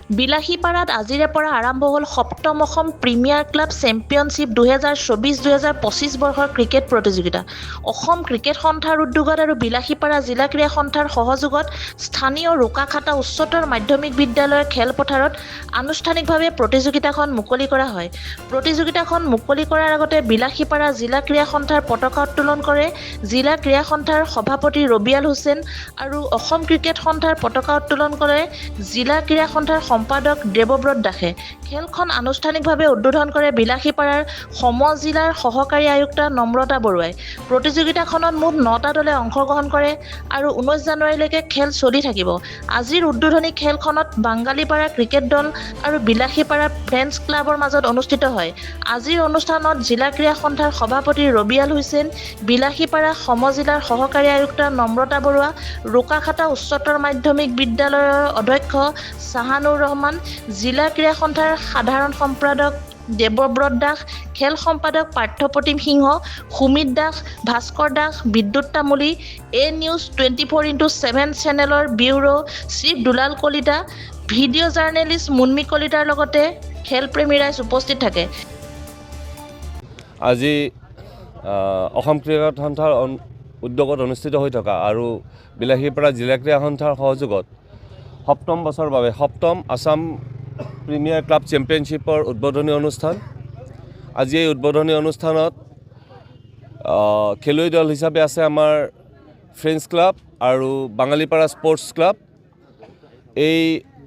বিলাসীপাৰাত আজিৰে পৰা আৰম্ভ হ'ল ৭ম অসম প্ৰিমিয়াৰ ক্লাব চেম্পিয়নশ্বিপ ২০২৪-২০২৫ বৰ্ষৰ ক্ৰিকেট প্ৰতিযোগিতা। অসম ক্ৰিকেট সন্থাৰ উদ্যোগত আৰু বিলাসীপাৰা জিলা ক্ৰীড়া সন্থাৰ সহযোগত স্থানীয় ৰোকাখাতা উচ্চতৰ মাধ্যমিক বিদ্যালয়ৰ খেলপথাৰত আনুষ্ঠানিকভাৱে প্ৰতিযোগিতাখন মুকলি কৰা হয়। প্ৰতিযোগিতাখন মুকলি কৰাৰ আগতে বিলাসীপাৰা জিলা ক্ৰীড়া সন্থাৰ পতাকা উত্তোলন কৰে জিলা ক্ৰীড়া সন্থাৰ সভাপতি ৰবিয়াল হুছেইন আৰু অসম ক্ৰিকেট সন্থাৰ পতাকা উত্তোলন কৰে জিলা ক্ৰীড়া সন্থাৰ সম্পাদক দেৱব্ৰত দাসে। খেলখন আনুষ্ঠানিকভাৱে উদ্বোধন কৰে বিলাসীপাৰাৰ সম-জিলাৰ সহকাৰী আয়ুক্ত নম্ৰতা বৰুৱাই। প্ৰতিযোগিতাখনত মুঠ ৯টা দলে অংশগ্ৰহণ কৰে আৰু 19 জানুৱাৰীলৈকে খেল চলি থাকিব। আজিৰ উদ্বোধনী খেলখনত বাংগালীপাৰা ক্ৰিকেট দল আৰু বিলাসীপাৰা ফ্ৰেণ্ডছ ক্লাবৰ মাজত অনুষ্ঠিত হয়। আজিৰ অনুষ্ঠানত জিলা ক্ৰীড়া সন্থাৰ সভাপতি ৰবিয়াল হুছেইন, বিলাসীপাৰা সম-জিলাৰ সহকাৰী আয়ুক্ত নম্ৰতা বৰুৱা, ৰোকাখাতা উচ্চতৰ মাধ্যমিক বিদ্যালয়ৰ অধ্যক্ষ চাহানুৰ ৰহমান, জিলা ক্ৰীড়া সন্থাৰ সাধাৰণ সম্পাদক দেৱব্ৰত দাস, খেল সম্পাদক পাৰ্থপ্ৰতিম সিংহ, সুমিত দাস, ভাস্কৰ দাস, বিদ্যুৎ তামুলী, নিউজ 24x7 চেনেলৰ bureau chief Dulal Kalita, video' journalist Munmi কলিতাৰ লগতে খেলপ্ৰেমী ৰাইজ উপস্থিত থাকে। আজি অসম ক্ৰিকেট সন্থাৰ উদ্যোগত অনুষ্ঠিত হৈ থকা আৰু বিলাসীপাৰা জিলা ক্ৰীড়া সন্থাৰ সহযোগত ৭ম বছৰৰ বাবে ৭ম আছাম প্ৰিমিয়াৰ ক্লাব চেম্পিয়নশ্বিপৰ উদ্বোধনী অনুষ্ঠান। আজি এই উদ্বোধনী অনুষ্ঠানত খেলুৱৈ দল হিচাপে আছে আমাৰ ফ্ৰেণ্ডছ ক্লাব আৰু বাঙালীপাৰা স্পৰ্টছ ক্লাব। এই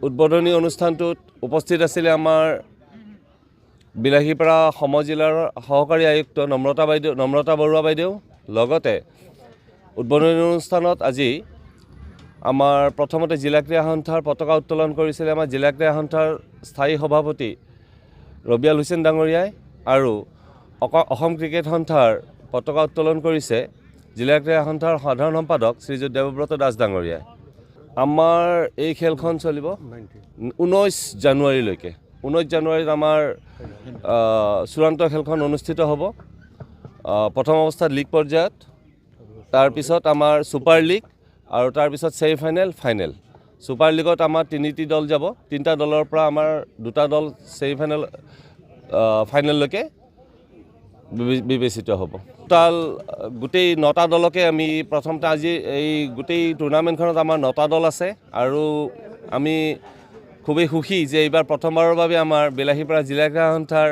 উদ্বোধনী অনুষ্ঠানটোত উপস্থিত আছিলে আমাৰ বিলাসীপাৰা সম-জিলাৰ সহকাৰী আয়ুক্ত নম্ৰতা বৰুৱা বাইদেউ। লগতে উদ্বোধনী অনুষ্ঠানত আজি আমাৰ প্ৰথমতে জিলা ক্ৰীড়া সন্থাৰ পতাকা উত্তোলন কৰিছিলে আমাৰ জিলা ক্ৰীড়া সন্থাৰ স্থায়ী সভাপতি ৰবিয়াল হুছেইন ডাঙৰীয়াই আৰু অসম ক্ৰিকেট সন্থাৰ পতাকা উত্তোলন কৰিছে জিলা ক্ৰীড়া সন্থাৰ সাধাৰণ সম্পাদক শ্ৰীযুত দেৱব্ৰত দাস ডাঙৰীয়াই। আমাৰ এই খেলখন চলিব 19 জানুৱাৰীলৈকে। 19 জানুৱাৰীত আমাৰ চূড়ান্ত খেলখন অনুষ্ঠিত হ'ব। প্ৰথম অৱস্থাত লীগ পৰ্যায়ত, তাৰপিছত আমাৰ ছুপাৰ লীগ আৰু তাৰপিছত ছেমি ফাইনেল, ফাইনেল। ছুপাৰ লীগত আমাৰ 3টি দল যাব। 3টা দলৰ পৰা আমাৰ 2টা দল ছেমি ফাইনেল ফাইনেললৈকে বিবেচিত হ'ব। টোটাল গোটেই 9টা দলকে আমি প্ৰথমতে আজি এই গোটেই টুৰ্ণামেণ্টখনত আমাৰ 9টা দল আছে আৰু আমি খুবেই সুখী যে এইবাৰ প্ৰথমবাৰৰ বাবে আমাৰ বিলাসীপাৰা জিলা ক্ৰীড়া সন্থাৰ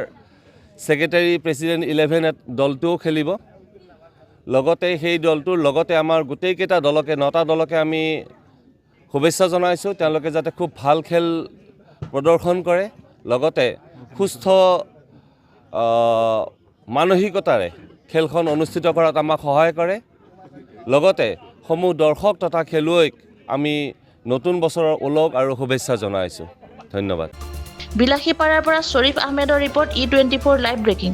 ছেক্ৰেটাৰী প্ৰেছিডেণ্ট 11 দলটোও খেলিব। লগতে সেই দলটোৰ লগতে আমাৰ গোটেইকেইটা দলকে 9টা দলকে আমি শুভেচ্ছা জনাইছোঁ। তেওঁলোকে যাতে খুব ভাল খেল প্ৰদৰ্শন কৰে, লগতে সুস্থ মানসিকতাৰে খেলখন অনুষ্ঠিত কৰাত আমাক সহায় কৰে। লগতে সমূহ দৰ্শক তথা খেলুৱৈক আমি নতুন বছৰৰ ওলগ আৰু শুভেচ্ছা জনাইছোঁ। ধন্যবাদ। বিলাসীপাৰাৰ পৰা শ্বৰীফ আহমেদৰ ৰিপৰ্ট E24 লাইভ ব্ৰেকিং।